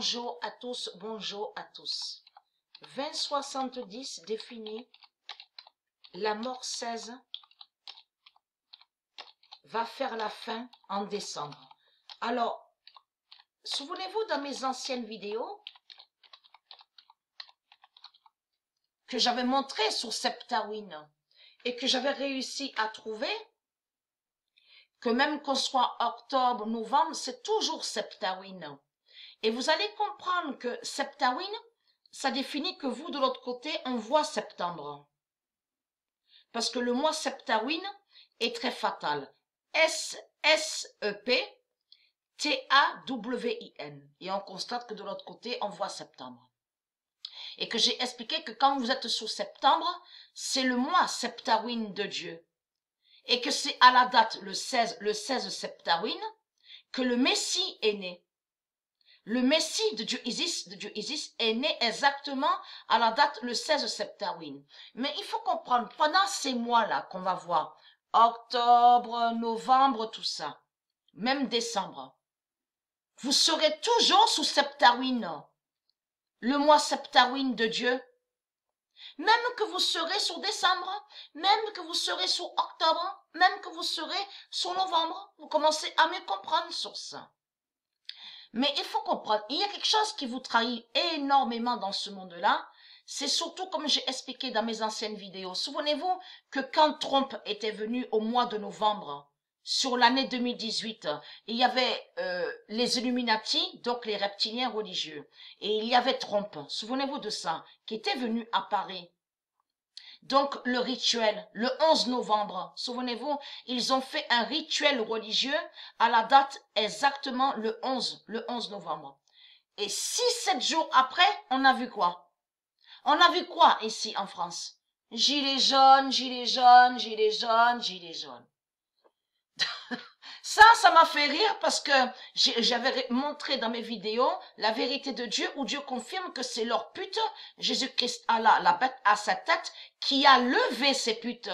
Bonjour à tous, bonjour à tous. 2070 définit la mort 16 va faire la fin en décembre. Alors, souvenez-vous dans mes anciennes vidéos que j'avais montré sur Septawin et que j'avais réussi à trouver que même qu'on soit octobre, novembre, c'est toujours Septawin. Et vous allez comprendre que Septawin, ça définit que vous, de l'autre côté, on voit septembre. Parce que le mois Septawin est très fatal. S-E-P-T-A-W-I-N. Et on constate que de l'autre côté, on voit septembre. Et que j'ai expliqué que quand vous êtes sous septembre, c'est le mois Septawin de Dieu. Et que c'est à la date, le 16 Septawin, que le Messie est né. Le Messie de Dieu Isis est né exactement à la date le 16 Septawin. Mais il faut comprendre, pendant ces mois-là qu'on va voir, octobre, novembre, tout ça, même décembre, vous serez toujours sous Septawin, le mois Septawin de Dieu. Même que vous serez sur décembre, même que vous serez sur octobre, même que vous serez sur novembre, vous commencez à me comprendre sur ça. Mais il faut comprendre, il y a quelque chose qui vous trahit énormément dans ce monde-là. C'est surtout, comme j'ai expliqué dans mes anciennes vidéos. Souvenez-vous que quand Trump était venu au mois de novembre, sur l'année 2018, il y avait les Illuminati, donc les reptiliens religieux. Et il y avait Trump, souvenez-vous de ça, qui était venu à Paris. Donc, le rituel, le 11 novembre, souvenez-vous, ils ont fait un rituel religieux à la date exactement le 11 novembre. Et 6-7 jours après, on a vu quoi? On a vu quoi ici en France? Gilets jaunes, gilets jaunes, gilets jaunes, gilets jaunes. Ça m'a fait rire parce que j'avais montré dans mes vidéos la vérité de Dieu où Dieu confirme que c'est leur pute, Jésus-Christ Allah, la bête à sa tête, qui a levé ces putes,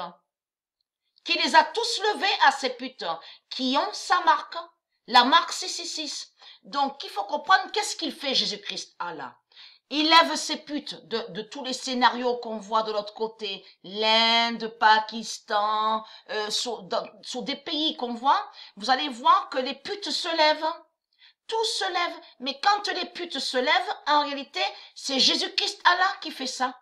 qui les a tous levés à ces putes, qui ont sa marque, la marque 666. Donc, il faut comprendre qu'est-ce qu'il fait Jésus-Christ Allah. Il lève ses putes de tous les scénarios qu'on voit de l'autre côté, l'Inde, Pakistan, sur des pays qu'on voit, vous allez voir que les putes se lèvent. Tout se lève, mais quand les putes se lèvent, en réalité, c'est Jésus-Christ Allah qui fait ça.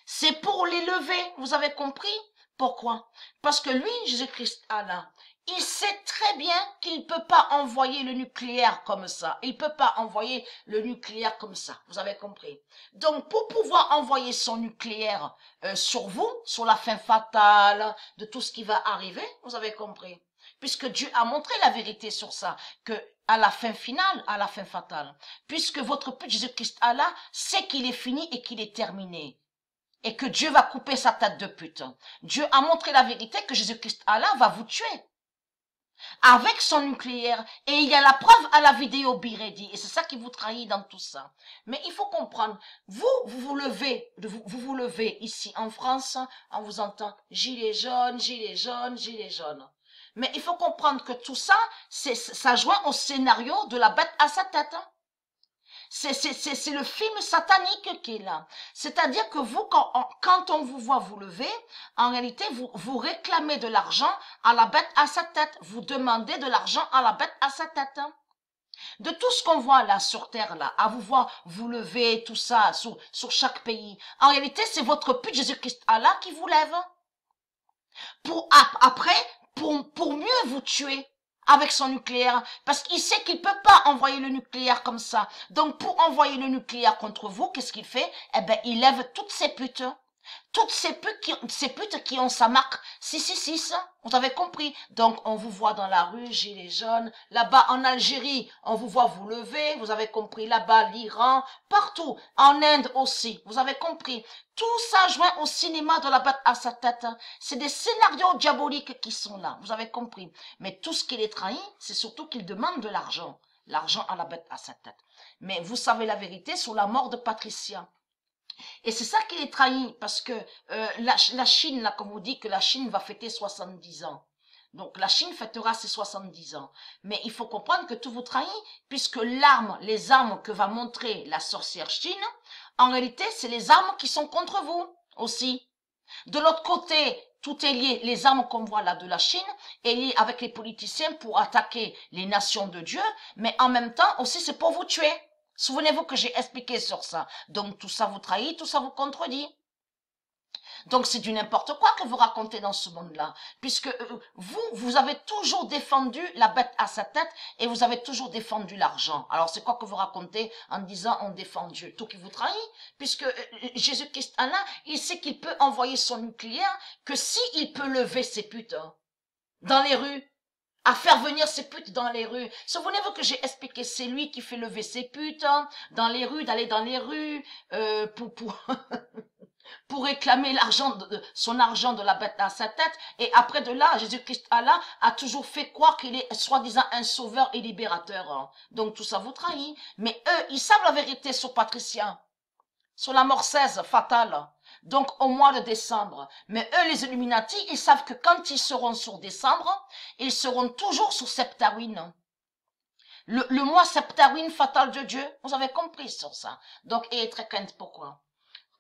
C'est pour les lever, vous avez compris? Pourquoi? Parce que lui, Jésus-Christ Allah, il sait très bien qu'il ne peut pas envoyer le nucléaire comme ça. Il ne peut pas envoyer le nucléaire comme ça. Vous avez compris? Donc, pour pouvoir envoyer son nucléaire sur vous, sur la fin fatale de tout ce qui va arriver, vous avez compris? Puisque Dieu a montré la vérité sur ça, que à la fin finale, à la fin fatale, puisque votre pute Jésus-Christ Allah sait qu'il est fini et qu'il est terminé. Et que Dieu va couper sa tête de pute. Dieu a montré la vérité que Jésus-Christ Allah va vous tuer. Avec son nucléaire. Et il y a la preuve à la vidéo Biredi. Et c'est ça qui vous trahit dans tout ça. Mais il faut comprendre. Vous vous levez ici en France. On vous entend gilets jaunes, gilets jaunes, gilets jaunes. Mais il faut comprendre que tout ça, ça joint au scénario de la bête à sa tête. C'est le film satanique qui est là. C'est-à-dire que vous, quand on vous voit vous lever, en réalité, vous réclamez de l'argent à la bête à sa tête. Vous demandez de l'argent à la bête à sa tête. De tout ce qu'on voit là sur Terre, là, à vous voir vous lever, tout ça, sur chaque pays. En réalité, c'est votre pute Jésus-Christ Allah qui vous lève. Pour mieux vous tuer. Avec son nucléaire, parce qu'il sait qu'il peut pas envoyer le nucléaire comme ça. Donc, pour envoyer le nucléaire contre vous, qu'est-ce qu'il fait? Eh ben, il lève toutes ces putes. Toutes ces putes qui ont sa marque 666, vous avez compris. Donc, on vous voit dans la rue, gilets jaunes. Là-bas, en Algérie, on vous voit vous lever. Vous avez compris. Là-bas, l'Iran, partout. En Inde aussi, vous avez compris. Tout ça joint au cinéma de la bête à sa tête. C'est des scénarios diaboliques qui sont là. Vous avez compris. Mais tout ce qui les trahit, c'est surtout qu'ils demandent de l'argent. L'argent à la bête à sa tête. Mais vous savez la vérité sur la mort de Patricia. Et c'est ça qui les trahit, parce que la Chine, là, comme on dit que la Chine va fêter 70 ans. Donc la Chine fêtera ses 70 ans. Mais il faut comprendre que tout vous trahit, puisque l'arme, les armes que va montrer la sorcière Chine, en réalité, c'est les armes qui sont contre vous aussi. De l'autre côté, tout est lié, les armes qu'on voit là de la Chine est lié avec les politiciens pour attaquer les nations de Dieu, mais en même temps aussi c'est pour vous tuer. Souvenez-vous que j'ai expliqué sur ça. Donc tout ça vous trahit, tout ça vous contredit. Donc c'est du n'importe quoi que vous racontez dans ce monde-là, puisque vous avez toujours défendu la bête à sa tête et vous avez toujours défendu l'argent. Alors c'est quoi que vous racontez en disant on défend Dieu? Tout qui vous trahit, puisque Jésus-Christ Allah, il sait qu'il peut envoyer son nucléaire que s'il peut lever ses putes dans les rues, à faire venir ces putes dans les rues. Souvenez-vous que j'ai expliqué, c'est lui qui fait lever ses putes dans les rues, d'aller dans les rues pour réclamer son argent de la bête à sa tête. Et après de là, Jésus-Christ Allah a toujours fait croire qu'il est soi-disant un sauveur et libérateur. Donc tout ça vous trahit. Mais eux, ils savent la vérité sur Patricia, sur la mort 16 fatale. Donc au mois de décembre. Mais eux, les Illuminati, ils savent que quand ils seront sur décembre, ils seront toujours sur Septawin. Le mois Septawin fatal de Dieu, vous avez compris sur ça. Donc, et très crainte, pourquoi?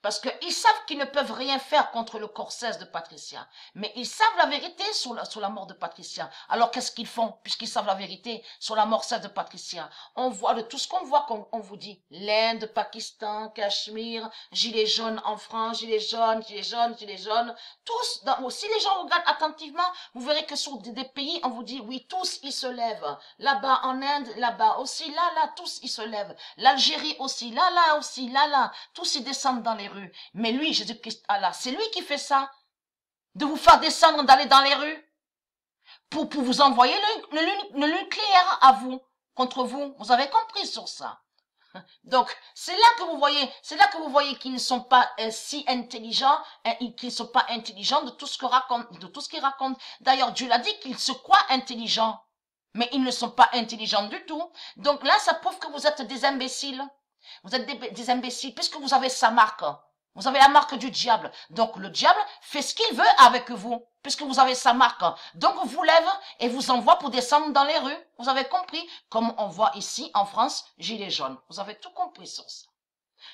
Parce qu'ils savent qu'ils ne peuvent rien faire contre le corps 16 de Patricia. Mais ils savent la vérité sur la mort de Patricia. Alors qu'est-ce qu'ils font puisqu'ils savent la vérité sur la mort 16 de Patricia? On voit de tout ce qu'on voit, comme on vous dit. L'Inde, Pakistan, Cachemire, gilets jaunes en France, gilets jaunes, gilets jaunes, gilets jaunes. Tous, si les gens regardent attentivement, vous verrez que sur des pays, on vous dit, oui, tous ils se lèvent. Là-bas en Inde, là-bas aussi, là, tous ils se lèvent. L'Algérie aussi, là aussi, là. Tous ils descendent dans les rues. Mais lui, Jésus-Christ Allah, c'est lui qui fait ça. De vous faire descendre, d'aller dans les rues. Pour vous envoyer le nucléaire à vous, contre vous. Vous avez compris sur ça. Donc, c'est là que vous voyez qu'ils ne sont pas si intelligents, qu'ils ne sont pas intelligents de tout ce qu'ils racontent. D'ailleurs, Dieu l'a dit qu'ils se croient intelligents. Mais ils ne sont pas intelligents du tout. Donc là, ça prouve que vous êtes des imbéciles. Vous êtes des imbéciles, puisque vous avez sa marque. Vous avez la marque du diable. Donc le diable fait ce qu'il veut avec vous, puisque vous avez sa marque. Donc vous lève et vous envoie pour descendre dans les rues. Vous avez compris? Comme on voit ici en France, gilets jaunes. Vous avez tout compris sur ça.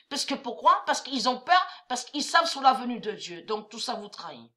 Parce que pourquoi? Parce qu'ils ont peur, parce qu'ils savent sur la venue de Dieu. Donc tout ça vous trahit.